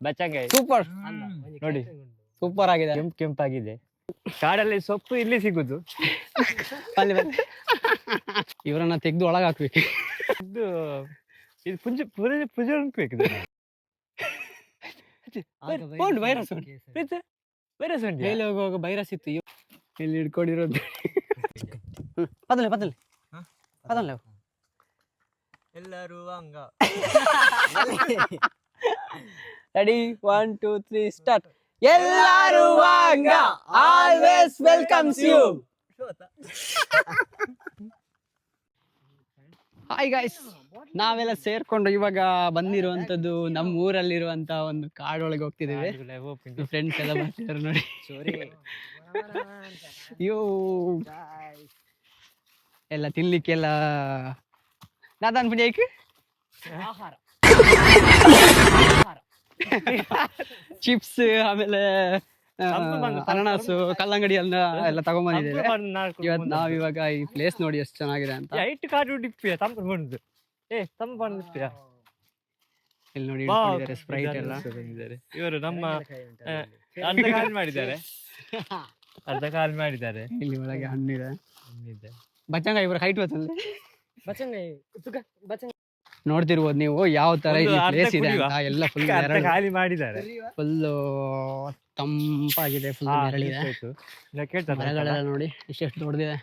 ಬಚ್ಚಂಗಾಯಿ super ನೋಡಿ, super ಆಗಿದೆ. ಕೆಂಪಾಗಿದೆ. ಕಾಡಲ್ಲಿ ಸೊಪ್ಪು ಇಲ್ಲಿ ಸಿಗುದು. ಅಲ್ಲಿ ಇವರನ್ನ ತೆಗೆದು ಒಳಗೆ ಹಾಕ್ಬೇಕು. ಇದು ಇದು ಪುಂಜ ಪುಜ ಉಂಟು ವೈರಸ್ ವೈರಸ್ ಉಂಟು. ಮೇಲೆ ಹೋಗುವಾಗ ವೈರಸ್ ಇತ್ತು, ಇಲ್ಲಿ ಹಿಡ್ಕೊಂಡಿರೋದು. ಪದಲೆ ಪದಲೆ ಪದಲೆ ಎಲ್ಲರೂ ಹಂಗ. Ready 1 2 3 start. ಎಲ್ಲರೂ ಹಂಗ always welcomes you. Hi guys, ನಾವೆಲ್ಲ ಸೇರ್ಕೊಂಡು ಇವಾಗ ಬಂದಿರುವಂತದ್ದು ನಮ್ಮ ಊರಲ್ಲಿರುವಂತ ಒಂದು ಕಾಡೊಳಗೆ ಹೋಗ್ತಿದ್ದೇವೆ. ಫ್ರೆಂಡ್ಸ್ ಎಲ್ಲ ಬರ್ತಿದ್ದಾರೆ ನೋಡಿ. ಅಯ್ಯೋ ಎಲ್ಲ ತಿನ್ಲಿಕ್ಕೆಲ್ಲ ನಾದಾನ್ ಪುಣ್ಯಕ್ಕೆ ಚಿಪ್ಸ್, ಆಮೇಲೆ ಅನಾನಸು, ಕಲ್ಲಂಗಡಿ ಎಲ್ಲ ತಗೊಂಡ್ಬಂದಿದ್ದೇವೆ. ಇವತ್ತು ನಾವಿವಾಗ ಈ ಪ್ಲೇಸ್ ನೋಡಿ ಎಷ್ಟು ಚೆನ್ನಾಗಿದೆ ಅಂತ. ಇಲ್ಲಿ ನೋಡಿ ಸ್ಪ್ರೈಟ್ ಎಲ್ಲ ಇವರು ನಮ್ಮ ಅರ್ಧ ಕಾಲ್ ಮಾಡಿದ್ದಾರೆ. ಅರ್ಧ ಕಾಲ್ ಮಾಡಿದ್ದಾರೆ. ಇಲ್ಲಿ ಒಳಗೆ ಹಣ್ಣಿದೆ. ಬಚ್ಚಂಗಾಯಿ ಇವ್ರ ಹೈಟ್ ಬರ್ತದೆ. ನೋಡ್ತಿರ್ಬೋದು ನೀವು ಯಾವ ತರ ಇಲ್ಲಿ ಪ್ಲೇಸ್ ಇದೆ ಅಂತ. ಎಲ್ಲ ಫುಲ್ ಖಾಲಿ ಮಾಡಿದ್ದಾರೆ. ಫುಲ್ ತಂಪಾಗಿದೆ, ಫುಲ್ ನೆರಳಿದೆ. ಮರಗಳೆಲ್ಲ ನೋಡಿ ಇಷ್ಟೆಷ್ಟು ದೊಡ್ಡದಿದೆ.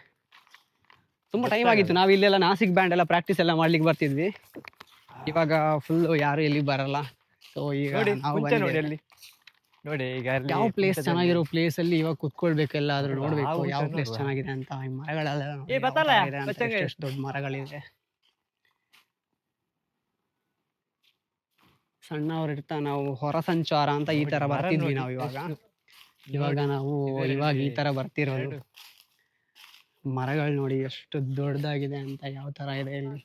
ತುಂಬಾ ಟೈಮ್ ಆಗಿತ್ತು. ನಾವು ಇಲ್ಲೆಲ್ಲ ನಾಸಿಕ್ ಬ್ಯಾಂಡ್ ಎಲ್ಲ ಪ್ರಾಕ್ಟೀಸ್ ಎಲ್ಲ ಮಾಡ್ಲಿಕ್ಕೆ ಬರ್ತಿದ್ವಿ. ಇವಾಗ ಫುಲ್ ಯಾರು ಎಲ್ಲಿ ಬರಲ್ಲ. ಸೊ ಈಗ ನಾವು ನೋಡಿ ಈಗ ಯಾವ ಪ್ಲೇಸ್ ಚೆನ್ನಾಗಿರೋ ಪ್ಲೇಸ್ ಅಲ್ಲಿ ಇವಾಗ ಕುತ್ಕೊಳ್ಬೇಕೆಲ್ಲ ಆದ್ರೂ ನೋಡ್ಬೇಕು ಯಾವ ಪ್ಲೇಸ್ ಚೆನ್ನಾಗಿದೆ ಅಂತ. ಮರಗಳೆಲ್ಲ ಎಷ್ಟು ದೊಡ್ಡ ಮರಗಳಿದೆ. ಸಣ್ಣವ್ರು ಇರ್ತಾ ನಾವು ಹೊರ ಸಂಚಾರ ಅಂತ ಈ ತರ ಬರ್ತಿದ್ವಿ ನಾವು. ಇವಾಗ ನಾವು ಈ ತರ ಬರ್ತಿರೋದು. ಮರಗಳು ನೋಡಿ ಎಷ್ಟು ದೊಡ್ಡದಾಗಿದೆ ಅಂತ, ಯಾವ ತರ ಇದೆ ಇಲ್ಲಿ.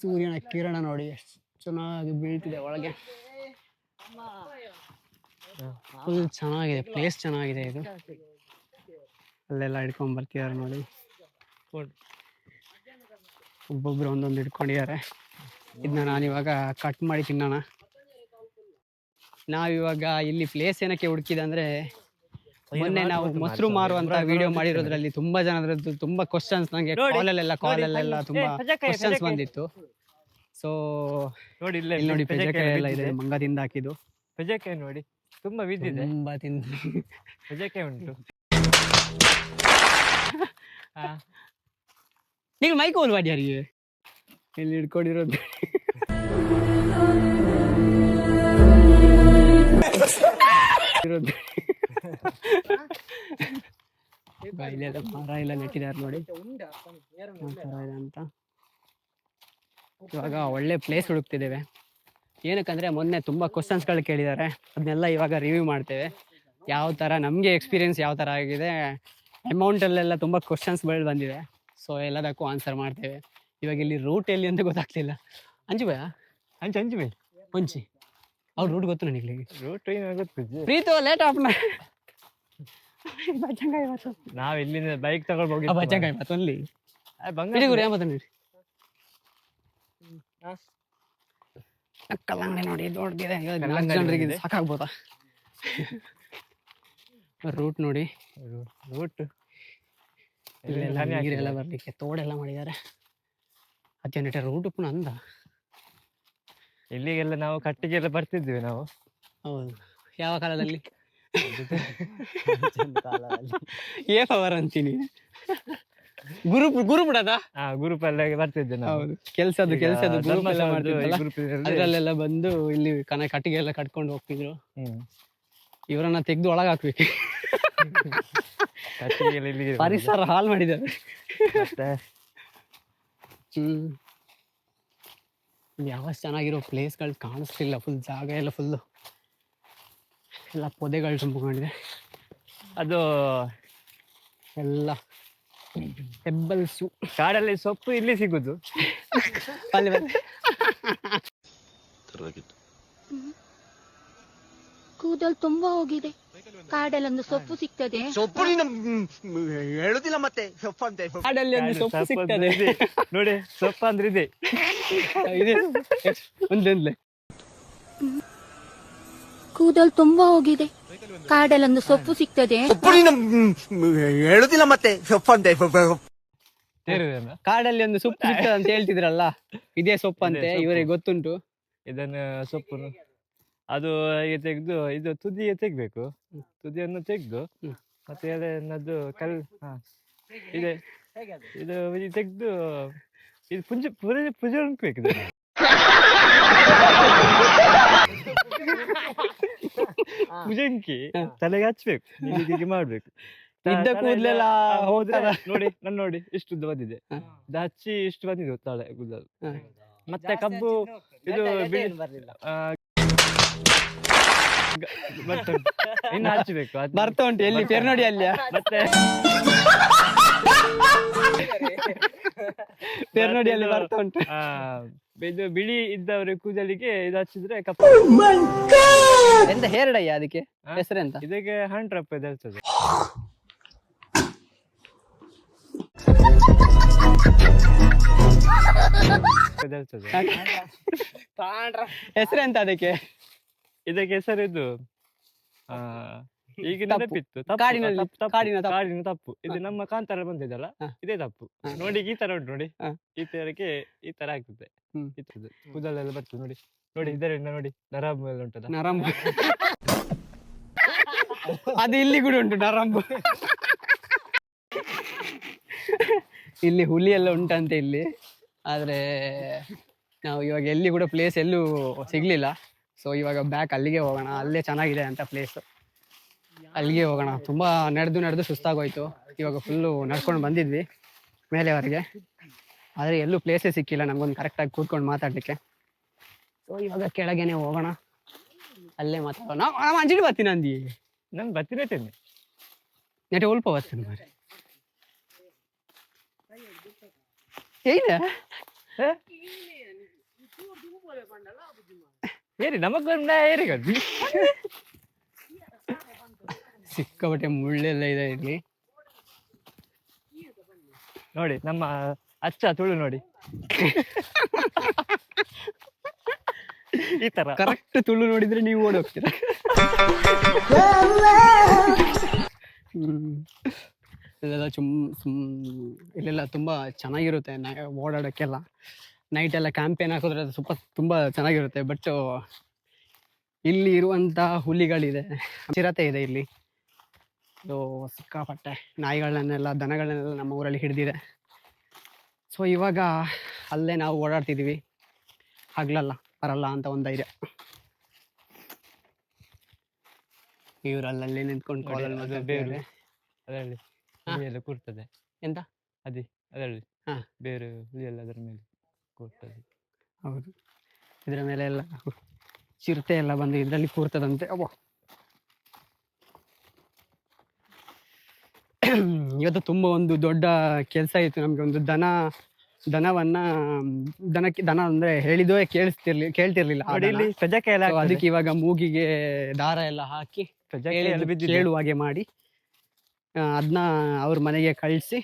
ಸೂರ್ಯನ ಕಿರಣ ನೋಡಿ ಎಷ್ಟು ಚೆನ್ನಾಗಿ ಬೀಳ್ತಿದೆ ಒಳಗೆ. ಫುಲ್ ಚೆನ್ನಾಗಿದೆ ಪ್ಲೇಸ್, ಚೆನ್ನಾಗಿದೆ ಇದು. ಅಲ್ಲೆಲ್ಲ ಹಿಡ್ಕೊಂಡ್ ಬರ್ತಿದಾರೆ ನೋಡಿ. ಒಬ್ಬೊಬ್ರು ಒಂದೊಂದು ಹಿಡ್ಕೊಂಡಿದ್ದಾರೆ. ಇದನ್ನ ನಾನಿವಾಗ ಕಟ್ ಮಾಡಿ ತಿನ್ನೋಣ. ನಾವಿವಾಗ ಇಲ್ಲಿ ಪ್ಲೇಸ್ ಏನಕ್ಕೆ ಹುಡುಕಿದೆ ಅಂದ್ರೆ, ಮೊನ್ನೆ ನಾವು ಮೊಸರು ಮಾರುವಂತ ವಿಡಿಯೋ ಮಾಡಿರೋದ್ರಲ್ಲಿ ತುಂಬಾ ಜನರದ್ದು ತುಂಬಾ ಕ್ವಶನ್ಸ್ ನಂಗೆ ಕಾಲಲ್ಲೆಲ್ಲ ತುಂಬಾ ಕ್ವಶನ್ಸ್ ಬಂದಿತ್ತು. ಸೊ ನೋಡಿ ಇಲ್ಲಿ ನೋಡಿ ಪೆಜೆಕಾಯಿ ಎಲ್ಲ ಇದೆ, ಮಂಗದಿಂದ ಹಾಕಿದ್ದು ಪೆಜೆಕಾಯಿ ನೋಡಿ ತುಂಬಾ ಬಿದ್ದಿದೆ. ತುಂಬಾ ತಿಂದು ಪೆಜೆಕಾಯಿ ಉಂಟು. ನೀವು ಮೈಕ್ ಹೋಲ್ ಮಾಡಿ ಯಾರಿಗೆ ಇಲ್ಲಿ ಹಿಡ್ಕೊಂಡಿರೋದು. ಇಲ್ಲೆಲ್ಲ ಮರ ಎಲ್ಲ ನೆಟ್ಟಿದ್ದಾರೆ ನೋಡಿ ಅಂತ. ಇವಾಗ ಒಳ್ಳೆ ಪ್ಲೇಸ್ ಹುಡುಕ್ತಿದ್ದೇವೆ. ಏನಕ್ಕಂದ್ರೆ ಮೊನ್ನೆ ತುಂಬಾ ಕ್ವಶನ್ಸ್ಗಳು ಕೇಳಿದ್ದಾರೆ, ಅದನ್ನೆಲ್ಲ ಇವಾಗ ರಿವ್ಯೂ ಮಾಡ್ತೇವೆ. ಯಾವ ಥರ ನಮಗೆ ಎಕ್ಸ್ಪೀರಿಯನ್ಸ್ ಯಾವ ಥರ ಆಗಿದೆ, ಅಮೌಂಟಲ್ಲೆಲ್ಲ ತುಂಬ ಕ್ವಶನ್ಸ್ಗಳು ಬಂದಿದೆ. ಸೊ ಎಲ್ಲದಕ್ಕೂ ಆನ್ಸರ್ ಮಾಡ್ತೇವೆ. ಇವಾಗ ಇಲ್ಲಿ ರೂಟ್ ಎಲ್ಲಿ ಅಂತ ಗೊತ್ತಾಗ್ತಿಲ್ಲ. ಅಂಜು ಭಯ ಅಂಚು ಬೈ ಮುಂಚಿ ಅವ್ರು ರೂಟ್ ಗೊತ್ತು ನನಗೆ. ರೂಟ್ ಪ್ರೀತು ಲೇಟ್ ಆಪ್ನ ನಾವ್ ಇಲ್ಲಿಂದ ಬೈಕ್ ತಗೊಂಡು ಹೋಗಿ ಬಚ್ಚಂಗಾಯಿ ಮತ್ತೊಂದು ಗುರಿ ಮತ್ತೊಂದು ಕಲ್ಲಂಗಡಿ ನೋಡಿ ದೊಡ್ಡದಿದೆ. ಜನರಿಗೆ ಸಾಕಾಗ್ಬೋದಾ? ರೂಟ್ ನೋಡಿ, ರೂಟ್ ಇಲ್ಲೆಲ್ಲ ನೀರೆಲ್ಲ ಬರ್ಲಿಕ್ಕೆ ತೋಡೆಲ್ಲ ಮಾಡಿದ್ದಾರೆ. 18 ರೂಟ್ ಪುನಃ ಅಂದ. ಇಲ್ಲಿಗೆಲ್ಲ ನಾವು ಕಟ್ಟಿಗೆಲ್ಲ ಬರ್ತಿದ್ವಿ ನಾವು. ಹೌದು, ಯಾವ ಕಾಲದಲ್ಲಿ? ಏಫವರ್ ಅಂತೀನಿ. ಗುರು ಬಿಡದ ಗ್ರೂಪ್ ಎಲ್ಲ ಬರ್ತಿದ್ದೆ ನಾವು. ಹೌದು, ಕೆಲ್ಸದ್ದು ಗ್ರೂಪ್ ಎಲ್ಲ ಮಾಡ್ತಿದ್ವಲ್ಲ, ಅದ್ರಲ್ಲೆಲ್ಲ ಬಂದು ಇಲ್ಲಿ ಕಟ್ಟಿಗೆ ಎಲ್ಲ ಕಟ್ಕೊಂಡು ಹೋಗ್ತಿದ್ರು. ಇವರನ್ನ ತೆಗೆದು ಒಳಗೆ ಹಾಕ್ಬೇಕು. ಪರಿಸರ ಹಾಳು ಮಾಡಿದ್ದಾರೆ. ಯಾವ ಚೆನ್ನಾಗಿರೋ ಪ್ಲೇಸ್ಗಳು ಕಾಣಿಸ್ತಿಲ್ಲ. ಫುಲ್ ಜಾಗ ಎಲ್ಲ ಫುಲ್ಲು ಎಲ್ಲ ಪೊದೆಗಳು ತುಂಬಿಕೊಂಡಿದೆ. ಅದು ಎಲ್ಲ ಹೆಬ್ಬಲ್ಸು. ಕಾಡಲ್ಲಿ ಸೊಪ್ಪು ಇಲ್ಲಿ ಸಿಗುದು. ಅಲ್ಲಿ ಕೂದಲು ತುಂಬಾ ಹೋಗಿದೆ. ಕಾಡಲ್ಲಿ ಒಂದು ಸೊಪ್ಪು ಸಿಗ್ತದೆ. ಸೊಪ್ಪು ಹೇಳುದಿಲ್ಲ ಮತ್ತೆ ಸೊಪ್ಪು ಅಂತ. ಕಾಡಲ್ಲಿ ಒಂದು ಸೊಪ್ಪು ಸಿಗ್ತದೆ ನೋಡಿ, ಸೊಪ್ಪು ಅಂದ್ರೆ ಇದೆ ಒಂದೊಂದ್ಲೆ ಕೂದಲು ತುಂಬಾ ಹೋಗಿದೆ. ಕಾಡಲ್ಲೊಂದು ಸೊಪ್ಪು ಸಿಗ್ತದೆ. ಹೇಳುದಿಲ್ಲ ಮತ್ತೆ ಸೊಪ್ಪಂತೆ. ತೇರುದೆಲ್ಲ ಕಾಡಲ್ಲಿ ಒಂದು ಸೊಪ್ಪು ಸಿಗ್ತದೆ ಅಂತ ಹೇಳ್ತಿದ್ರಲ್ಲ, ಇದೇ ಸೊಪ್ಪಂತೆ, ಸೊಪ್ಪು. ಇವರಿಗೆ ಗೊತ್ತುಂಟು. ಇದನ್ನು ಸೊಪ್ಪು ಅದು ಹೀಗೆ ತೆಗೆದು ಇದು ತುದಿಗೆ ತೆಗ್ಬೇಕು. ತುದಿಯನ್ನು ತೆಗೆದು ಮತ್ತೆ ಎಲೆಯನ್ನದು ಇದೆ ಇದು ತೆಗೆದು ಇದು ಪೂಜೆ ಉಣ್ಬೇಕು ಇದನ್ನು. ಪೂಜೆಂಕಿ ತಲೆಗೆ ಹಚ್ಬೇಕು, ಹೀಗೆ ಮಾಡ್ಬೇಕು. ಇದ್ದ ಕೂದಲೆಲ್ಲ ಹೋದ್ರೆ ನೋಡಿ ನನ್ನ ನೋಡಿ ಇಷ್ಟು ಉದ್ದ ಬಂದಿದೆ, ಇದು ಹಚ್ಚಿ ಇಷ್ಟು ಬಂದಿದೆ ತಲೆ ಕೂದಲು. ಮತ್ತೆ ಕಬ್ಬು ಇದು ಬರ್ತಾ ಉಂಟು. ಇನ್ನು ಹಚ್ಚಬೇಕು, ಬರ್ತಾ ಉಂಟು. ಎಲ್ಲಿ ಪೇರ್ ನೋಡಿ ಅಲ್ಲಿ ಮತ್ತೆ ಪೇರ್ ನೋಡಿ ಅಲ್ಲಿ ಬರ್ತಾ ಉಂಟು. ಇದು ಬಿಳಿ ಇದ್ದವ್ರ ಕೂದಲಿಗೆ ಇದು ಹಚ್ಚಿದ್ರೆ ಕಪ್ಪು. ಎಂತ ಹೇರಡಯ್ಯ ಅದಕ್ಕೆ ಹೆಸರೆಂತ? ಇದಕ್ಕೆ 100 ರೂಪಾಯಿ ಇರ್ತದೆ. ಹೆಸರೆಂತ ಅದಕ್ಕೆ? ಇದಕ್ಕೆ ಹೆಸರು ಇದು ಈಗ ನೆನಪಿತ್ತು, ಕಾಡಿನ ತಪ್ಪು. ಇದು ನಮ್ಮ ಕಾಂತಾರ ಬಂದಿದ್ದಲ್ಲ, ಇದೇ ತಪ್ಪು. ನೋಡಿ ಈ ತರ ಉಂಟು ನೋಡಿ, ಈ ತರಕ್ಕೆ ಈ ತರ ಆಗ್ತದೆ. ಕೂದಲೆಲ್ಲ ಬರ್ತದೆ ನೋಡಿ, ನೋಡಿ ಇದರಿಂದ ನೋಡಿ ನರಾಂಬು ಎಲ್ಲ ಉಂಟಲ್ಲ, ನರಂಬು. ಅದು ಇಲ್ಲಿ ಕೂಡ ಉಂಟು ನರಂಬು. ಇಲ್ಲಿ ಹುಲಿ ಎಲ್ಲ ಉಂಟಂತೆ ಇಲ್ಲಿ. ಆದ್ರೆ ನಾವು ಇವಾಗ ಎಲ್ಲಿ ಕೂಡ ಪ್ಲೇಸ್ ಎಲ್ಲೂ ಸಿಗ್ಲಿಲ್ಲ. ಸೊ ಇವಾಗ ಬ್ಯಾಕ್ ಅಲ್ಲಿಗೆ ಹೋಗೋಣ, ಅಲ್ಲೇ ಚೆನ್ನಾಗಿದೆ ಅಂತ ಪ್ಲೇಸ್, ಅಲ್ಲಿಗೆ ಹೋಗೋಣ. ತುಂಬಾ ನಡೆದು ಸುಸ್ತಾಗೋಯ್ತು. ಇವಾಗ ಫುಲ್ಲು ನಡ್ಕೊಂಡು ಬಂದಿದ್ವಿ ಮೇಲೆವರೆಗೆ, ಆದರೆ ಎಲ್ಲೂ ಪ್ಲೇಸೇ ಸಿಕ್ಕಿಲ್ಲ ನಮ್ಗೊಂದು ಕರೆಕ್ಟಾಗಿ ಕೂತ್ಕೊಂಡು ಮಾತಾಡಲಿಕ್ಕೆ. ಸೊ ಇವಾಗ ಕೆಳಗೇನೆ ಹೋಗೋಣ, ಅಲ್ಲೇ ಮಾತಾಡೋಣ. ನಾವು ಅಂಜಡಿ ಬರ್ತೀನಿ ಅಂದಿ, ನಾನು ಬರ್ತೀನಿ ನೆಟ್ಟೆ ಉಲ್ಪ ಬರ್ತೀನಿ ಮಾರೆ. ಏನ ಏರಿ ನಮಗೊಂಡ ಏರಿಗ ಸಿಕ್ಕಾಪಟ್ಟೆ ಮುಳ್ಳೆಲ್ಲ ಇದೆ ಇಲ್ಲಿ ನೋಡಿ. ನಮ್ಮ ಅಚ್ಚ ತುಳು ನೋಡಿ, ಈ ತರ ಕರೆಕ್ಟ್ ತುಳು ನೋಡಿದ್ರೆ ನೀವು ಓಡಿ ಹೋಗ್ತೀರ. ಇಲ್ಲೆಲ್ಲ ಇಲ್ಲೆಲ್ಲ ತುಂಬ ಚೆನ್ನಾಗಿರುತ್ತೆ ಓಡಾಡೋಕ್ಕೆಲ್ಲ. ನೈಟ್ ಎಲ್ಲ ಕ್ಯಾಂಪೇನ್ ಹಾಕಿದ್ರೆ ಅದು ತುಂಬ ಚೆನ್ನಾಗಿರುತ್ತೆ. ಬಟ್ ಇಲ್ಲಿ ಇರುವಂಥ ಹುಲಿಗಳಿದೆ, ಚಿರತೆ ಇದೆ ಇಲ್ಲಿ. ಇದು ಸಿಕ್ಕಾಪಟ್ಟೆ ನಾಯಿಗಳನ್ನೆಲ್ಲ ದನಗಳನ್ನೆಲ್ಲ ನಮ್ಮ ಊರಲ್ಲಿ ಹಿಡಿದಿದೆ. ಸೊ ಇವಾಗ ಅಲ್ಲೇ ನಾವು ಓಡಾಡ್ತಿದ್ದೀವಿ, ಹಗ್ಲಲ್ಲ ಬರಲ್ಲ ಅಂತ ಒಂದು ಧೈರ್ಯ. ಇವರಲ್ಲೇ ನಿಂತ್ಕೊಂಡು ಕಾಲಲ್ಲಿ ಅದರಲ್ಲಿ ಹುಲಿ ಎಲ್ಲ ಕೂರ್ತದೆ. ಎಂತ ಅದರಲ್ಲಿ ಬೇರೆ ಹುಲಿ ಎಲ್ಲ ಅದರ ಮೇಲೆ ಕೂರ್ತದೆ. ಹೌದು, ಇದರ ಮೇಲೆ ಎಲ್ಲ ಚಿರತೆ ಎಲ್ಲ ಬಂದು ಇದರಲ್ಲಿ ಕೂರ್ತದಂತೆ. ಅಬ್ಬ, ಇವತ್ತು ತುಂಬ ಒಂದು ದೊಡ್ಡ ಕೆಲಸ ಇತ್ತು ನಮಗೆ. ಒಂದು ದನ ಅಂದ್ರೆ ಹೇಳಿದೋ ಕೇಳ್ತಿರ್ಲಿಲ್ಲ. ಅದಕ್ಕೆ ಇವಾಗ ಮೂಗಿಗೆ ದಾರ ಎಲ್ಲ ಹಾಕಿ ಕೇಳುವಾಗೆ ಮಾಡಿ ಅದನ್ನ ಅವ್ರ ಮನೆಗೆ ಕಳಿಸಿ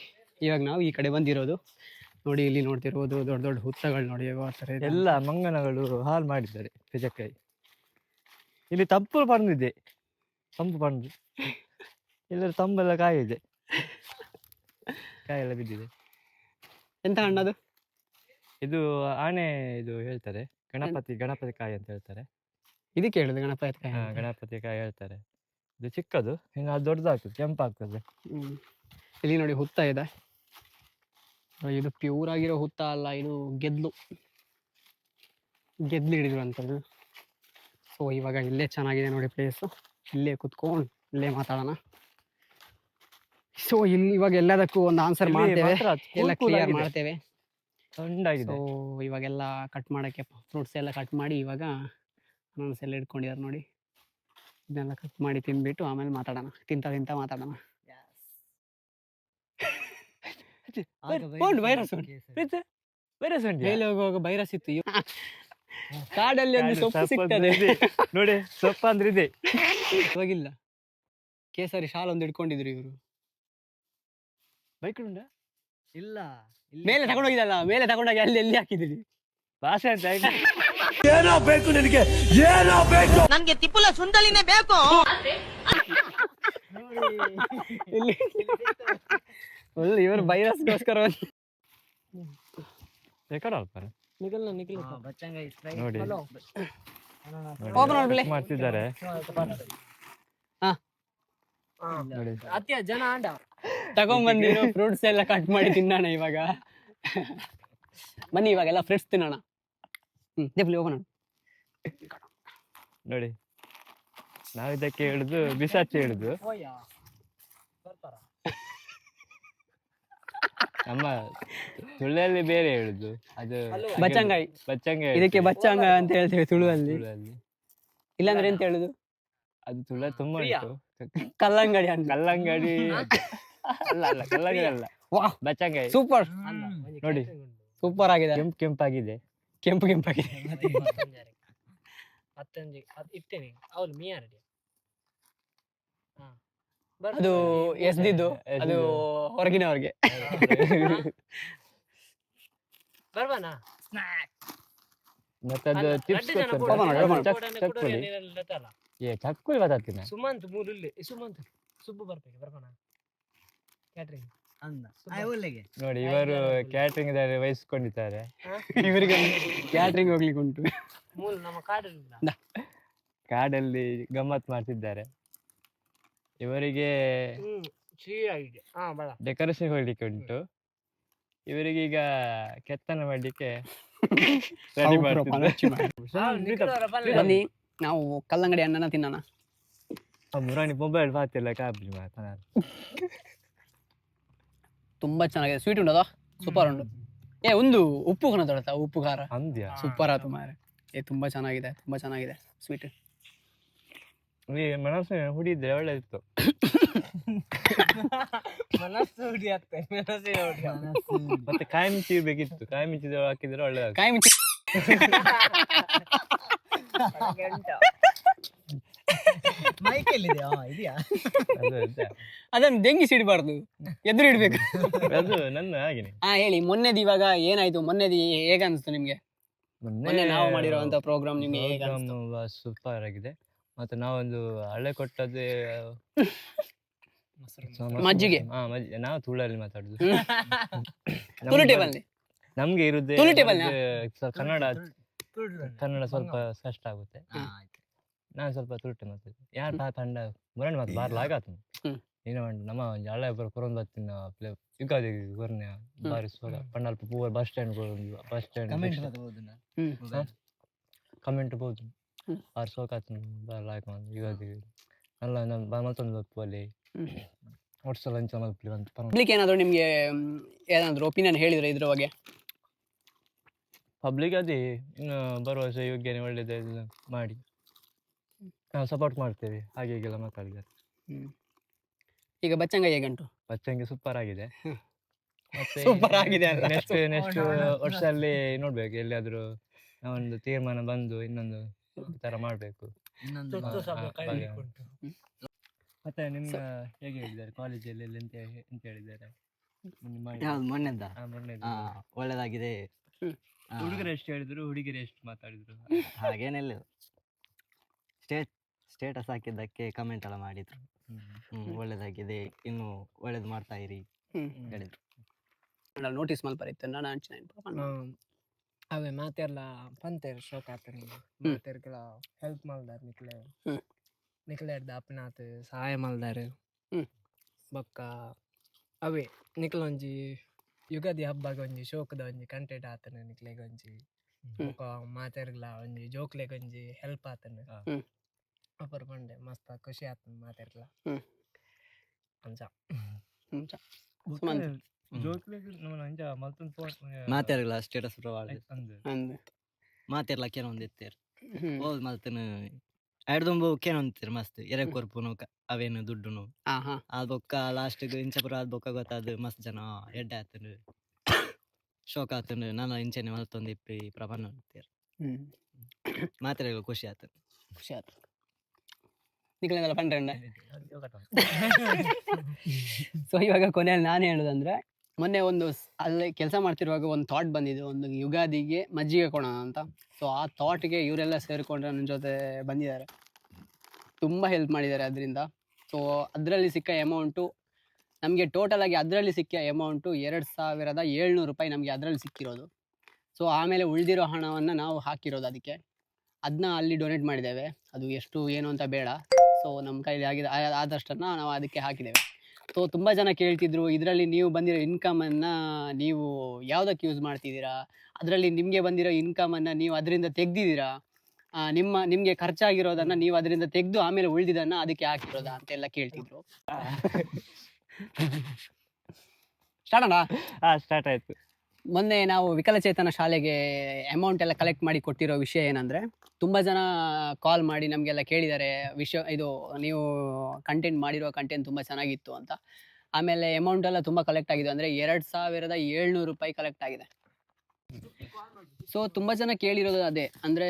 ಇವಾಗ ನಾವು ಈ ಕಡೆ ಬಂದಿರೋದು. ನೋಡಿ ಇಲ್ಲಿ ನೋಡ್ತಿರ್ಬೋದು ದೊಡ್ಡ ದೊಡ್ಡ ಹುತ್ತಗಳು ನೋಡಿ, ಎಲ್ಲ ಮಂಗನಗಳು ಹಾಳು ಮಾಡಿದ್ದಾರೆ ಪೆಜಕಾಯಿ. ಇಲ್ಲಿ ತಂಪು ಬಂದಿದೆ, ತಂಪು ಬಂದು ಎಲ್ಲರೂ ತಂಬೆಲ್ಲ ಕಾಯಿದೆ, ಕಾಯೆಲ್ಲ ಬಿದ್ದಿದೆ. ಎಂತ ಹಣ್ಣದು? ಇದು ಆನೆ ಇದು ಹೇಳ್ತಾರೆ, ಗಣಪತಿ ಕಾಯಿ ಅಂತ ಹೇಳ್ತಾರೆ. ಇದಕ್ಕೆ ಹೇಳುದು ಗಣಪತಿ ಕಾಯಿ? ಗಣಪತಿ ಕಾಯಿ ಹೇಳ್ತಾರೆ. ಇದು ಚಿಕ್ಕದು, ಇನ್ನು ಅದು ದೊಡ್ಡದಾಗ್ತದೆ, ಕೆಂಪಾಗ್ತದೆ. ಇಲ್ಲಿ ನೋಡಿ ಹುತ್ತ ಇದೆ. ಇದು ಪ್ಯೂರ್ ಆಗಿರೋ ಹುತ್ತ ಅಲ್ಲ, ಇದು ಗೆದ್ಲು ಹಿಡಿದ್ರು ಅಂತದ್ದು. ಸೊ ಇವಾಗ ಇಲ್ಲೇ ಚೆನ್ನಾಗಿದೆ ನೋಡಿ ಪ್ಲೇಸು, ಇಲ್ಲೇ ಕುತ್ಕೊಂಡು ಇಲ್ಲೇ ಮಾತಾಡೋಣ. ಸೊ ಇಲ್ಲಿ ಇವಾಗ ಎಲ್ಲದಕ್ಕೂ ಒಂದು ಆನ್ಸರ್ ಮಾಡ್ತೇವೆ, ಎಲ್ಲ ಕ್ಲಿಯರ್ ಮಾಡ್ತೇವೆ. ಸೊ ಇವಾಗೆಲ್ಲ ಕಟ್ ಮಾಡೋಕ್ಕೆ ಫ್ರೂಟ್ಸ್ ಎಲ್ಲ ಕಟ್ ಮಾಡಿ ಇವಾಗ ಅನಾನಸ್ ಎಲ್ಲ ಇಟ್ಕೊಂಡಿದ್ದಾರೆ ನೋಡಿ. ಇದನ್ನೆಲ್ಲ ಕಟ್ ಮಾಡಿ ತಿಂದ್ಬಿಟ್ಟು ಆಮೇಲೆ ಮಾತಾಡೋಣ, ತಿಂತ ಮಾತಾಡೋಣ. ಮೇಲೆ ಹೋಗುವಾಗ ವೈರಸ್ ಇತ್ತು. ಕಾಡಲ್ಲಿ ಒಂದು ಸೊಪ್ಪು ಸಿಗ್ತದೆ ನೋಡಿ, ಸೊಪ್ಪು ಅಂದ್ರೆ ಇದೆ. ಹೋಗಿಲ್ಲ, ಕೇಸರಿ ಶಾಲ್ ಒಂದು ಇಟ್ಕೊಂಡಿದ್ರು ಇವರು. ಬೈಕ್ ಇಲ್ಲ, ಮೇಲೆ ತಗೊಂಡೋಗಿದಲ್ಲ, ಮೇಲೆ ತಗೊಂಡೋಗಿ ಅಲ್ಲಿ ಎಲ್ಲಿ ಹಾಕಿದ್ರಿ? ಭಾಷೆ ಅಂತ ಹೇಗೆ? ನನ್ಗೆ ತಿಪ್ಪುಲ ಸುಂದಲಿನೇ ಬೇಕು. ಫುಲ್ ಇವರು ವೈರಸ್ಗೋಸ್ಕರ ರೆಕಾರ್ಡ್ ಆಗ್ತಾರೆ ನೋಡಿ ಓಪನ್ ಮಾಡ್ಬಿಡಿ. ಮಾಡ್ತಿದ್ದಾರೆ ನೋಡಿ. ತಗೊಂಡ್ಬಂದಿರೋ ಫ್ರೂಟ್ಸ್ ಎಲ್ಲ ಕಟ್ ಮಾಡಿ ತಿನ್ನೋಣ ಇವಾಗ. ಬನ್ನಿ ಇವಾಗೆಲ್ಲ ಫ್ರೂಟ್ಸ್ ತಿನ್ನೋಣ. ದೇಪ್ಲಿ ಓಪನ್ ನೋಡಿ ನಾವ್ ಇದಕ್ಕೆ ಹೇಳುದು ಬಿಸಾಚಿ ಹೇಳುದು. ನಮ್ಮ ತುಳುವಲ್ಲಿ ಬೇರೆ ಹೇಳುದು ಅದು ಬಚ್ಚಂಗಾಯಿ. ಬಚ್ಚಂಗಾಯಿ ಇದಕ್ಕೆ ಬಚ್ಚಂಗ ಅಂತ ಹೇಳ್ತೇವೆ ತುಳುವಲ್ಲಿ. ತುಳುವಲ್ಲಿ. ಇಲ್ಲಾಂದ್ರೆ ಎಂತ ಹೇಳುದು? ಅದು ತುಳ ತುಂಬಾ ಉಂಟು. ಕಲ್ಲಂಗಡಿ ಅಂತ. ಕಲ್ಲಂಗಡಿ ಅಲ್ಲ ಅಲ್ಲ ಕಲ್ಲಂಗಡಿ ಅಲ್ಲ, ವಾಹ್ ಬಚ್ಚಂಗಾಯಿ. ಸೂಪರ್ ನೋಡಿ ಸೂಪರ್ ಆಗಿದೆ. ಕೆಂಪಾಗಿದೆ. ಕೆಂಪಾಗಿದೆ. ಅದು ಎಸ್ದಿದ್ದು ಅದು ಹೊರಗಿನವ್ರಿಗೆ. ಮತ್ತೆ ಅದು ಚಿಪ್ಸ್ ಚಕ್ಕುಲಿ. ಏ ಚಕ್ಕುಲಿ ಬತ್ತಾತಿನ ಸುಮಂತ್ ಮೂರಲ್ಲಿ ಸುಮಂತ್ ಸುಬ್ಬು ಬರ್ಬೇಕು ಬರ್ಕೋಣ ಕ್ಯಾಟ್ರಿಂಗ್ ನೋಡಿ ಇವರು ಕ್ಯಾಟ್ರಿಂಗ್ ವಹಿಸ್ಕೊಂಡಿದ್ದಾರೆ. ಇವರಿಗೆ ಕ್ಯಾಟ್ರಿಂಗ್ ಹೋಗ್ಲಿಕ್ಕೆ ಉಂಟು. ಮೂಲ ನಮ್ಮ ಕಾಡಲ್ಲ ಕಾಡಲ್ಲಿ ಗಮ್ಮತ್ ಮಾಡ್ತಿದ್ದಾರೆ. ಇವರಿಗೆ ಡೆಕೋರೇಷನ್ ಹೋಗ್ಲಿಕ್ಕೆ ಉಂಟು. ಇವರಿಗೆ ಈಗ ಕೆತ್ತನ ಮಾಡ್ಲಿಕ್ಕೆ ರೆಡಿ ಮಾಡ್ತಿದ್ದಾರೆ. ಬನ್ನಿ ನಾವು ಕಲ್ಲಂಗಡಿ ಅನ್ನನ ತಿನ್ನೋಣ. ಮುರಾಣಿ ಮೊಬೈಲ್ ಮಾತಿಲ್ಲ ಕಾಬ್ಲಿ ಮಾತಾಡ. ತುಂಬಾ ಚೆನ್ನಾಗಿದೆ. ಸ್ವೀಟ್ ಉಂಟದ ಸೂಪರ್ ಉಂಟು. ಒಂದು ಉಪ್ಪು ಖಾರ ತೊಗೊಳ್ತಾ, ಉಪ್ಪು ಖಾರ ಅಂದ್ಯಾ ಸೂಪರ್ ಆಯ್ತು ಮಾರೆ. ತುಂಬಾ ಚೆನ್ನಾಗಿದೆ, ತುಂಬಾ ಚೆನ್ನಾಗಿದೆ ಸ್ವೀಟ್. ಮೆಣಸು ಹುಡಿದ್ರೆ ಒಳ್ಳೆದಿತ್ತು. ಮನಸ್ಸು ಹುಡಿ ಆಗ್ತದೆ ಮತ್ತೆ ಕಾಯಿ ಮಿಂಚಿ ಬೇಕಿತ್ತು. ಕಾಯಿ ಮಿಂಚಿ ಹಾಕಿದ್ರೆ ಒಳ್ಳೆದಾಗ್ತದೆ. ಕಾಯಿ ಮಿಂಚಿ ಅದನ್ನು ದೆಂಗಿ ಸಿಡಬಾರ್ದು, ಎದುರು ಇಡ್ಬೇಕು. ಅದು ನನ್ನ ಹಾಗೇನೆ. ಹೇಳಿ ಮೊನ್ನೆದು ಇವಾಗ ಏನಾಯ್ತು? ಮೊನ್ನೆದು ಹೇಗೆ ಅನಿಸ್ತು ನಿಮ್ಗೆ? ಮೊನ್ನೆ ನಾವು ಮಾಡಿರುವಂತ ಪ್ರೋಗ್ರಾಮ್ ನಿಮ್ಗೆ ಹೇಗೆ ಅನಿಸ್ತು? ಸೂಪರ್ ಆಗಿದೆ. ಮತ್ತೆ ನಾವೊಂದು ಹಳೆ ಕೊಟ್ಟದ್ದೇ ಮಜ್ಜಿಗೆ. ನಾವು ತುಳುವಲ್ಲಿ ಮಾತಾಡುದು. ತುಳು ಟೇಬಲ್ ನಮ್ಗೆ ಇರುದೇ ಕನ್ನಡ ಸ್ವಲ್ಪ ಕಷ್ಟ ಆಗುತ್ತೆ. ನಾನು ಸ್ವಲ್ಪ ತುಳುಟೆ ಮಾತಾಡ್ತೀನಿ. ಯಾರು ತಂಡ ಮುರಣಿ ಮಾತು ಬಾರ್ಲ ಆಗತ್ತ ನೀನು ನಮ್ಮ ಹಳೆ ಕೊರೊಂದು ಬತ್ತಿನ ಯುಗಾದಿ ಕೊರ್ನೆ ಬಾರಿ ಸೋಲ ಪಂಡಾಲ್ ಪೂರ ಬಸ್ ಸ್ಟ್ಯಾಂಡ್ ಕಮೆಂಟ್ ಬೋದು ಬಾರಿ ಸೋಕಾತ ಬಾರ್ಲ ಹಾಕೊಂಡು ಯುಗಾದಿ ಎಲ್ಲ ಮತ್ತೊಂದು ಬಪ್ಪಲ್ಲಿ ಒಟ್ಸಲ ಹಂಚ ಮಲ್ಪಲಿ ಅಂತ ಪಬ್ಲಿಕ್ ಏನಾದ್ರು ನಿಮ್ಗೆ ಏನಾದ್ರು ಒಪಿನಿಯನ್ ಹೇಳಿದ್ರೆ ಇದ್ರ ಬಗ್ಗೆ? ಪಬ್ಲಿಕ್ ಅದೇ ಇನ್ನು ಬರುವ ವರ್ಷ ಯೋಗ್ಯನೇ ಒಳ್ಳೇದೇ ಮಾಡಿ ನಾವು ಸಪೋರ್ಟ್ ಮಾಡ್ತೇವೆ ಹಾಗೆ ಹೀಗೆಲ್ಲ ಮಾತಾಡಿದ್ದಾರೆ. ಈಗ ಬಚ್ಚಂಗಾಯಿ ಹೇಗಂಟು? ಬಚ್ಚಂಗಿ ಸೂಪರ್ ಆಗಿದೆ. ಮತ್ತೆ ಸೂಪರ್ ಆಗಿದೆ. ನೆಕ್ಸ್ಟ್ ವರ್ಷದಲ್ಲಿ ನೋಡ್ಬೇಕು ಎಲ್ಲಿಯಾದ್ರೂ ನಾವೊಂದು ತೀರ್ಮಾನ ಬಂದು ಇನ್ನೊಂದು ತರ ಮಾಡ್ಬೇಕು. ಮತ್ತೆ ನಿಮ್ಮ ಹೇಗೆ ಹೇಳಿದ್ದಾರೆ ಕಾಲೇಜಲ್ಲಿ ಎಂತ ಹೇಳಿದ್ದಾರೆ? ಮೊನ್ನೆದ ಒಳ್ಳೇದಾಗಿದೆ. ಹುಡುಗರು ಎಷ್ಟು ಹೇಳಿದ್ರು, ಹುಡುಗಿರು ಎಷ್ಟು ಮಾತಾಡಿದ್ರು? ಹಾಗೇನಿಲ್ಲ, ಸ್ಟೇಟಸ್ ಹಾಕಿದ್ದಕ್ಕೆ ಕಮೆಂಟ್ ಎಲ್ಲ ಮಾಡಿದ್ರು. ಒಳ್ಳೇದಾಗಿದೆ, ಇನ್ನು ಒಳ್ಳೇದು ಮಾಡ್ತಾ ಇರಿ ಹೇಳಿದ್ರು. ನೋಟಿಸ್ ಮಲ್ ಬರೀತೆ ನಾನು ಅವೇ ಮಾತೆಲ್ಲ ಪಂತೇರ್ ಶೋಕ್ ಆತನಿ ಮಾತೆರ್ಗಳ ಹೆಲ್ಪ್ ಮಲ್ದಾರ ನಿಕ್ಲೆ ಅಪ್ಪನಾತ್ ಸಹಾಯ ಮಲ್ದಾರ ಬೊಕ್ಕ ಅವೇ ನಿಕ್ಲ ಒಂಜಿ ಯುಗಾದಿ ಹಬ್ಬಗ ಒಂಜಿ ಶೋಕದ ಒಂಜಿ ಕಂಟೆಂಟ್ ಆತನ ನಿಕ್ಲೆಗ್ ಒಂಜಿ ಬೊಕ್ಕ ಮಾತೆರ್ಗಳ ಒಂಜಿ ಜೋಕ್ಲೆಗ್ ಒಂಜಿ ಹೆಲ್ಪ್ ಆತನ ಅಪರ್ ಪಂಡೆ ಮಸ್ತ್ ಖುಷಿ ಆತನ ಮಾತೆರ್ಗಳ ಅಂಚ ಮಾತಾಡಲ್ಲ ಸ್ಟೇಟಸ್ ಮಾತಿರ್ಲ ಕೆಲವೊಂದಿತ್ತೇರು ಹೋದ್ ಮಲ್ತನ ಎಡ್ದುಂಬು ಕೇನೊಂದಿತ್ತೀರಿ ಮಸ್ತ್ ಎರೆ ಕೊರ್ಪುನು ಅವೇನು ದುಡ್ಡುನು ಅದ್ ಬೊಕ್ಕ ಲಾಸ್ಟ್ ಇಂಚಪುರ ಅದ್ ಬೊಕ್ಕ ಗೊತ್ತಾದ ಮಸ್ತ್ ಜನ ಎಡ್ಡೆ ಆತನು ಶೋಕ್ ಆತನು ನಾನು ಇಂಚೆನೆ ಮಲ್ತೊಂದು ಇಪ್ಪಿ ಪ್ರಮಾಣ ಅಂತೀರು ಮಾತಾಡಲ್ಲ ಖುಷಿ ಆತನು. ಖುಷಿ ಆಯ್ತು. ನಿಕ್ಲೆಲ್ಲ ಪಂಡ್ರೆ ಸೊ ಇವಾಗ ಕೊನೆಯಲ್ಲಿ ನಾನು ಹೇಳೋದಂದ್ರೆ ಮೊನ್ನೆ ಒಂದು ಅಲ್ಲಿ ಕೆಲಸ ಮಾಡ್ತಿರುವಾಗ ಒಂದು ಥಾಟ್ ಬಂದಿದ್ದು, ಒಂದು ಯುಗಾದಿಗೆ ಮಜ್ಜಿಗೆ ಕೊಡೋಣ ಅಂತ. ಸೊ ಆ ಥಾಟ್ಗೆ ಇವರೆಲ್ಲ ಸೇರಿಕೊಂಡ್ರೆ ನನ್ನ ಜೊತೆ ಬಂದಿದ್ದಾರೆ, ತುಂಬ ಹೆಲ್ಪ್ ಮಾಡಿದ್ದಾರೆ ಅದರಿಂದ. ಸೊ ಅದರಲ್ಲಿ ಸಿಕ್ಕ ಅಮೌಂಟು ನಮಗೆ ಟೋಟಲಾಗಿ ಅದರಲ್ಲಿ ಸಿಕ್ಕ ಅಮೌಂಟು 2700 ರೂಪಾಯಿ ನಮಗೆ ಅದರಲ್ಲಿ ಸಿಕ್ಕಿರೋದು. ಸೊ ಆಮೇಲೆ ಉಳಿದಿರೋ ಹಣವನ್ನು ನಾವು ಹಾಕಿರೋದು ಅದಕ್ಕೆ, ಅದನ್ನ ಅಲ್ಲಿ ಡೊನೇಟ್ ಮಾಡಿದ್ದೇವೆ. ಅದು ಎಷ್ಟು ಏನು ಅಂತ ಬೇಡ, ಸೊ ನಮ್ಮ ಕೈಲಿ ಆಗಿದೆ ಆದಷ್ಟನ್ನು ನಾವು ಅದಕ್ಕೆ ಹಾಕಿದ್ದೇವೆ. ಸೊ ತುಂಬ ಜನ ಕೇಳ್ತಿದ್ರು, ಇದರಲ್ಲಿ ನೀವು ಬಂದಿರೋ ಇನ್ಕಮನ್ನು ನೀವು ಯಾವುದಕ್ಕೆ ಯೂಸ್ ಮಾಡ್ತಿದ್ದೀರಾ, ಅದರಲ್ಲಿ ನಿಮಗೆ ಬಂದಿರೋ ಇನ್ಕಮನ್ನು ನೀವು ಅದರಿಂದ ತೆಗ್ದಿದ್ದೀರಾ, ನಿಮಗೆ ಖರ್ಚಾಗಿರೋದನ್ನು ನೀವು ಅದರಿಂದ ತೆಗೆದು ಆಮೇಲೆ ಉಳಿದಿದ್ದನ್ನು ಅದಕ್ಕೆ ಹಾಕಿರೋದಾ ಅಂತೆಲ್ಲ ಕೇಳ್ತಿದ್ರು. ಸ್ಟಾರ್ಟ್ ಸ್ಟಾರ್ಟ್ ಆಯ್ತು. ಮೊನ್ನೆ ನಾವು ವಿಕಲಚೇತನ ಶಾಲೆಗೆ ಅಮೌಂಟ್ ಎಲ್ಲ ಕಲೆಕ್ಟ್ ಮಾಡಿ ಕೊಟ್ಟಿರೋ ವಿಷಯ ಏನಂದರೆ, ತುಂಬ ಜನ ಕಾಲ್ ಮಾಡಿ ನಮಗೆಲ್ಲ ಕೇಳಿದ್ದಾರೆ ಇದು ನೀವು ಕಂಟೆಂಟ್ ಮಾಡಿರೋ ಕಂಟೆಂಟ್ ತುಂಬ ಚೆನ್ನಾಗಿತ್ತು ಅಂತ. ಆಮೇಲೆ ಅಮೌಂಟ್ ಎಲ್ಲ ತುಂಬ ಕಲೆಕ್ಟ್ ಆಗಿದೆ, ಅಂದರೆ 2700 ರೂಪಾಯಿ ಕಲೆಕ್ಟ್ ಆಗಿದೆ. ಸೊ ತುಂಬ ಜನ ಕೇಳಿರೋದು ಅದೇ, ಅಂದರೆ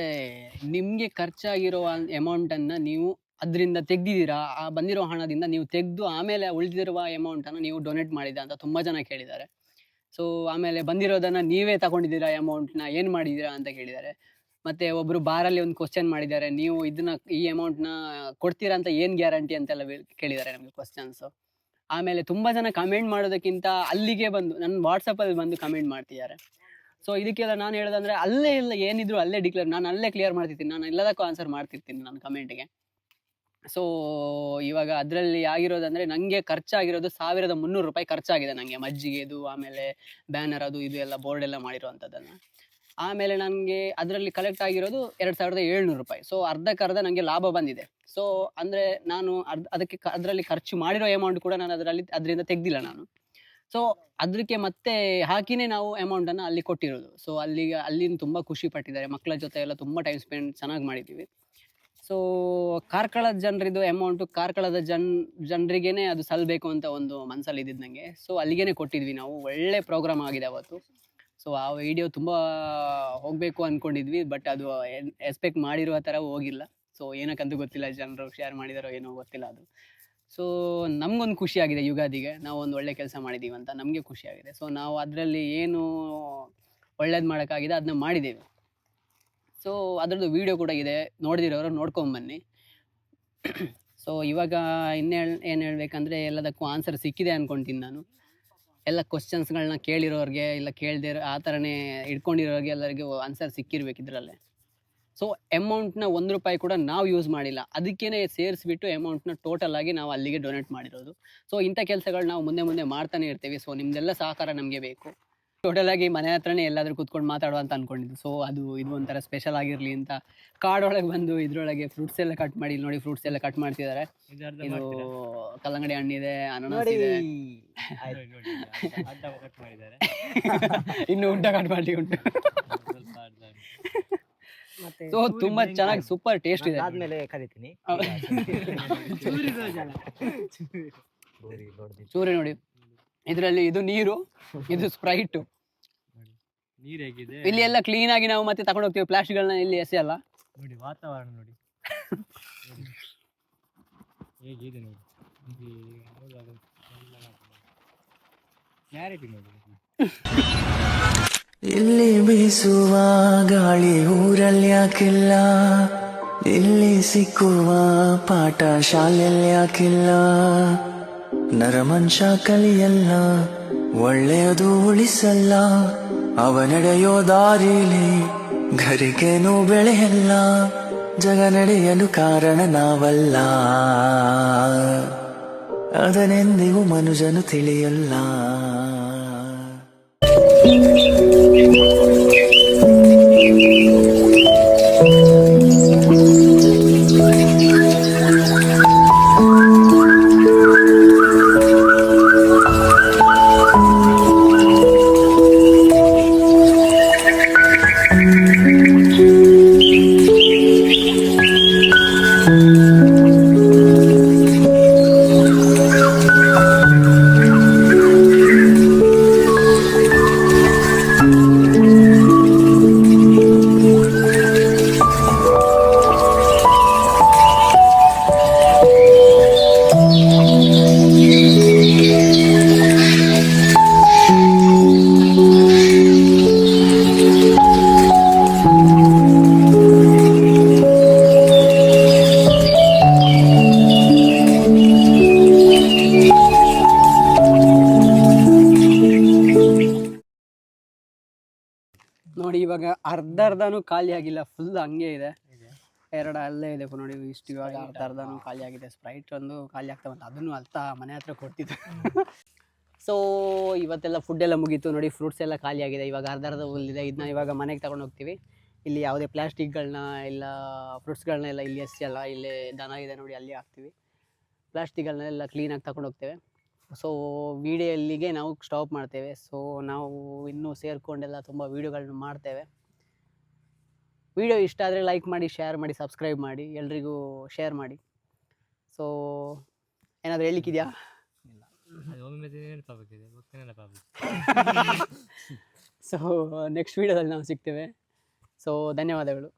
ನಿಮಗೆ ಖರ್ಚಾಗಿರೋ ಅಮೌಂಟನ್ನು ನೀವು ಅದರಿಂದ ತೆಗ್ದಿದ್ದೀರಾ, ಆ ಬಂದಿರೋ ಹಣದಿಂದ ನೀವು ತೆಗೆದು ಆಮೇಲೆ ಉಳಿದಿರುವ ಅಮೌಂಟನ್ನು ನೀವು ಡೊನೇಟ್ ಮಾಡಿದ ಅಂತ ತುಂಬ ಜನ ಕೇಳಿದ್ದಾರೆ. ಸೊ ಆಮೇಲೆ ಬಂದಿರೋದನ್ನು ನೀವೇ ತಗೊಂಡಿದ್ದೀರಾ ಅಮೌಂಟ್ನ ಏನು ಮಾಡಿದ್ದೀರಾ ಅಂತ ಕೇಳಿದ್ದಾರೆ. ಮತ್ತು ಒಬ್ಬರು ಬಾರಲ್ಲಿ ಒಂದು ಕ್ವಶನ್ ಮಾಡಿದ್ದಾರೆ, ನೀವು ಈ ಅಮೌಂಟ್ನ ಕೊಡ್ತೀರಾ ಅಂತ ಏನು ಗ್ಯಾರಂಟಿ ಅಂತೆಲ್ಲ ಕೇಳಿದ್ದಾರೆ ನಮಗೆ ಕ್ವಶನ್ಸು. ಆಮೇಲೆ ತುಂಬ ಜನ ಕಮೆಂಟ್ ಮಾಡೋದಕ್ಕಿಂತ ಅಲ್ಲಿಗೆ ಬಂದು ನನ್ನ ವಾಟ್ಸಪ್ಪಲ್ಲಿ ಬಂದು ಕಮೆಂಟ್ ಮಾಡ್ತಿದ್ದಾರೆ. ಸೊ ಇದಕ್ಕೆಲ್ಲ ನಾನು ಹೇಳೋದಂದರೆ, ಅಲ್ಲೇ ಇಲ್ಲ ಏನಿದ್ರು ಅಲ್ಲೇ ನಾನು ಅಲ್ಲೇ ಕ್ಲಿಯರ್ ಮಾಡ್ತಿರ್ತೀನಿ, ನಾನು ಎಲ್ಲದಕ್ಕೂ ಆನ್ಸರ್ ಮಾಡ್ತಿರ್ತೀನಿ ನನ್ನ ಕಮೆಂಟಿಗೆ. ಸೊ ಇವಾಗ ಅದರಲ್ಲಿ ಆಗಿರೋದಂದರೆ ನನಗೆ ಖರ್ಚಾಗಿರೋದು 1300 ರೂಪಾಯಿ ಖರ್ಚಾಗಿದೆ ನನಗೆ, ಮಜ್ಜಿಗೆದು ಆಮೇಲೆ ಬ್ಯಾನರ್ ಅದು ಇದು ಎಲ್ಲ ಬೋರ್ಡ್ ಎಲ್ಲ ಮಾಡಿರೋವಂಥದ್ದನ್ನು. ಆಮೇಲೆ ನನಗೆ ಅದರಲ್ಲಿ ಕಲೆಕ್ಟ್ ಆಗಿರೋದು 2700 ರೂಪಾಯಿ. ಸೊ ಅರ್ಧಕ್ಕರ್ಧ ನನಗೆ ಲಾಭ ಬಂದಿದೆ. ಸೊ ಅಂದರೆ ನಾನು ಅದರಲ್ಲಿ ಖರ್ಚು ಮಾಡಿರೋ ಅಮೌಂಟ್ ಕೂಡ ನಾನು ಅದರಿಂದ ತೆಗ್ದಿಲ್ಲ ನಾನು. ಸೊ ಅದಕ್ಕೆ ಮತ್ತೆ ಹಾಕಿನೇ ನಾವು ಅಮೌಂಟನ್ನು ಅಲ್ಲಿ ಕೊಟ್ಟಿರೋದು. ಸೊ ಅಲ್ಲಿನ ತುಂಬ ಖುಷಿ ಪಟ್ಟಿದ್ದಾರೆ, ಮಕ್ಕಳ ಜೊತೆ ಎಲ್ಲ ತುಂಬ ಟೈಮ್ ಸ್ಪೆಂಡ್ ಚೆನ್ನಾಗಿ ಮಾಡಿದ್ದೀವಿ. ಸೊ ಕಾರ್ಕಳದ ಜನರಿದ್ದು ಅಮೌಂಟು ಕಾರ್ಕಳದ ಜನರಿಗೇ ಅದು ಸಲ್ಲಬೇಕು ಅಂತ ಒಂದು ಮನಸ್ಸಲ್ಲಿ ಇದ್ದಿದ್ದು ನನಗೆ. ಸೊ ಅಲ್ಲಿಗೇ ಕೊಟ್ಟಿದ್ವಿ ನಾವು. ಒಳ್ಳೆ ಪ್ರೋಗ್ರಾಮ್ ಆಗಿದೆ ಅವತ್ತು. ಸೊ ಆ ವಿಡಿಯೋ ತುಂಬ ಹೋಗಬೇಕು ಅಂದ್ಕೊಂಡಿದ್ವಿ, ಬಟ್ ಅದು ಎಕ್ಸ್ಪೆಕ್ಟ್ ಮಾಡಿರೋ ಥರ ಹೋಗಿಲ್ಲ. ಸೊ ಏನಕ್ಕಂತೂ ಗೊತ್ತಿಲ್ಲ, ಜನರು ಶೇರ್ ಮಾಡಿದಾರೋ ಏನೋ ಗೊತ್ತಿಲ್ಲ ಅದು. ಸೊ ನಮಗೊಂದು ಖುಷಿಯಾಗಿದೆ, ಯುಗಾದಿಗೆ ನಾವು ಒಂದು ಒಳ್ಳೆ ಕೆಲಸ ಮಾಡಿದ್ದೀವಿ ಅಂತ ನಮಗೆ ಖುಷಿಯಾಗಿದೆ. ಸೊ ನಾವು ಅದರಲ್ಲಿ ಏನು ಒಳ್ಳೇದು ಮಾಡೋಕ್ಕಾಗಿದೆ ಅದನ್ನ ಮಾಡಿದ್ದೇವೆ. ಸೊ ಅದರದ್ದು ವೀಡಿಯೋ ಕೂಡ ಇದೆ, ನೋಡಿದಿರೋರು ನೋಡ್ಕೊಂಬನ್ನಿ. ಸೊ ಇವಾಗ ಏನು ಹೇಳಬೇಕಂದ್ರೆ, ಎಲ್ಲದಕ್ಕೂ ಆನ್ಸರ್ ಸಿಕ್ಕಿದೆ ಅಂದ್ಕೊಳ್ತೀನಿ ನಾನು. ಎಲ್ಲ ಕ್ವಶನ್ಸ್ಗಳನ್ನ ಕೇಳಿರೋರಿಗೆ ಇಲ್ಲ ಕೇಳದೇ ಆ ಥರನೇ ಇಟ್ಕೊಂಡಿರೋರಿಗೆ ಎಲ್ಲರಿಗೂ ಆನ್ಸರ್ ಸಿಕ್ಕಿರ್ಬೇಕು ಇದರಲ್ಲೇ. ಸೊ ಅಮೌಂಟ್ನ 1 ರೂಪಾಯಿ ಕೂಡ ನಾವು ಯೂಸ್ ಮಾಡಿಲ್ಲ, ಅದಕ್ಕೇ ಸೇರಿಸ್ಬಿಟ್ಟು ಅಮೌಂಟ್ನ ಟೋಟಲ್ ಆಗಿ ನಾವು ಅಲ್ಲಿಗೆ ಡೊನೇಟ್ ಮಾಡಿರೋದು. ಸೊ ಇಂಥ ಕೆಲಸಗಳು ನಾವು ಮುಂದೆ ಮಾಡ್ತಾನೆ ಇರ್ತೀವಿ. ಸೊ ನಿಮ್ಮದೆಲ್ಲ ಸಹಕಾರ ನಮಗೆ ಬೇಕು. ಟೋಟಲ್ ಆಗಿ ಮನೆ ಹತ್ರನೇ ಎಲ್ಲಾದರೂ ಕೂತ್ಕೊಂಡು ಮಾತಾಡುವ ಅಂತ ಅಂದ್ಕೊಂಡಿದ್ದು. ಸೊ ಇದು ಒಂಥರ ಸ್ಪೆಷಲ್ ಆಗಿರಲಿ ಅಂತ ಕಾಡೊಳಗೆ ಬಂದು ಇದರೊಳಗೆ ಫ್ರೂಟ್ಸ್ ಎಲ್ಲ ಕಟ್ ಮಾಡಿ, ನೋಡಿ ಫ್ರೂಟ್ಸ್ ಎಲ್ಲ ಕಟ್ ಮಾಡ್ತಿದ್ದಾರೆ. ಇದು ಕಲ್ಲಂಗಡಿ ಹಣ್ಣಿದೆ, ಅನಾನಸ್ ಇದೆ, ಇನ್ನು ಉಂಟ ಕಟ್ ಮಾಡಿ ಉಂಟು. ಸೊ ತುಂಬಾ ಚೆನ್ನಾಗಿ ಸೂಪರ್ ಟೇಸ್ಟ್ ಇದೆ. ಆದ್ಮೇಲೆ ಕರಿತೀನಿ. ಚೂರಿ ನೋಡಿ, ಇದರಲ್ಲಿ ಇದು ನೀರು, ಇದು ಸ್ಪ್ರೈಟ್. ನೀರು ಹೇಗಿದೆ ಇಲ್ಲಿ ಎಲ್ಲ ಕ್ಲೀನ್ ಆಗಿ ನಾವು ಮತ್ತೆ ತಗೊಂಡು ಹೋಗ್ತೀವಿ, ಪ್ಲಾಸ್ಟಿಕ್ಗಳನ್ನ ಇಲ್ಲಿ ಎಸೆಯಲ್ಲ. ನೋಡಿ ವಾತಾವರಣ ನೋಡಿ ಹೇಗಿದೆ ನೋಡಿ, ಕ್ಲಾರಿಟಿ ನೋಡಿ. ಇಲ್ಲಿ ಬೀಸುವ ಗಾಳಿ ಊರಲ್ಲಿ ಯಾಕಿಲ್ಲ, ಇಲ್ಲಿ ಸಿಕ್ಕುವ ಪಾಠ ಶಾಲೆಯಲ್ಲಿ ಯಾಕಿಲ್ಲ. ನರಮನುಷ್ಯ ಕಲಿಯಲ್ಲ, ಒಳ್ಳೆಯದು ಉಳಿಸಲ್ಲ, ಅವ ನಡೆಯೋ ದಾರಿಲಿ ಘರಿಗೇನು ಬೆಳೆಯಲ್ಲ. ಜಗ ನಡೆಯಲು ಕಾರಣ ನಾವಲ್ಲ, ಅದನೆಂದಿಗೂ ಮನುಜನು ತಿಳಿಯಲ್ಲ. ಅರ್ಧನೂ ಖಾಲಿ ಆಗಿಲ್ಲ, ಫುಲ್ ಹಂಗೆ ಇದೆ. ಎರಡು ಅಲ್ಲೇ ಇದೆ ನೋಡಿ, ಇಷ್ಟು ಇವಾಗ ಅರ್ಧನೂ ಖಾಲಿ ಆಗಿದೆ. ಸ್ಪ್ರೈಟ್ ಒಂದು ಖಾಲಿ ಆಗ್ತಾ ಬಂತು, ಅದನ್ನು ಮನೆ ಹತ್ರ ಕೊಡ್ತಿತ್ತು. ಸೊ ಇವತ್ತೆಲ್ಲ ಫುಡ್ ಎಲ್ಲ ಮುಗೀತು ನೋಡಿ. ಫ್ರೂಟ್ಸ್ ಎಲ್ಲ ಖಾಲಿ ಆಗಿದೆ, ಇವಾಗ ಅರ್ಧ ಹುಲ್ಲಿದೆ. ಇದನ್ನ ಇವಾಗ ಮನೆಗೆ ತಗೊಂಡು ಹೋಗ್ತೀವಿ. ಇಲ್ಲಿ ಯಾವುದೇ ಪ್ಲಾಸ್ಟಿಕ್ಗಳನ್ನ ಇಲ್ಲ ಫ್ರೂಟ್ಸ್ಗಳನ್ನ ಎಲ್ಲ ಇಲ್ಲಿ ಎಸೆಯಲ್ಲ. ಇಲ್ಲೇ ದನ ಇದೆ ನೋಡಿ, ಅಲ್ಲಿ ಹಾಕ್ತೀವಿ. ಪ್ಲಾಸ್ಟಿಕ್ಗಳನ್ನೆಲ್ಲ ಕ್ಲೀನಾಗಿ ತಗೊಂಡು ಹೋಗ್ತೇವೆ. ಸೊ ವಿಡಿಯೋ ಇಲ್ಲಿಗೆ ನಾವು ಸ್ಟಾಪ್ ಮಾಡ್ತೇವೆ. ಸೊ ನಾವು ಇನ್ನೂ ಸೇರಿಕೊಂಡೆಲ್ಲ ತುಂಬ ವೀಡಿಯೋಗಳನ್ನ ಮಾಡ್ತೇವೆ. ವಿಡಿಯೋ ಇಷ್ಟ ಆದರೆ ಲೈಕ್ ಮಾಡಿ, ಶೇರ್ ಮಾಡಿ, ಸಬ್ಸ್ಕ್ರೈಬ್ ಮಾಡಿ, ಎಲ್ರಿಗೂ ಶೇರ್ ಮಾಡಿ. ಸೊ ಏನಾದರೂ ಹೇಳಲಿಕ್ಕಿದೆಯಾ? ಸೊ ನೆಕ್ಸ್ಟ್ ವೀಡಿಯೋದಲ್ಲಿ ನಾವು ಸಿಗ್ತೇವೆ. ಸೊ ಧನ್ಯವಾದಗಳು.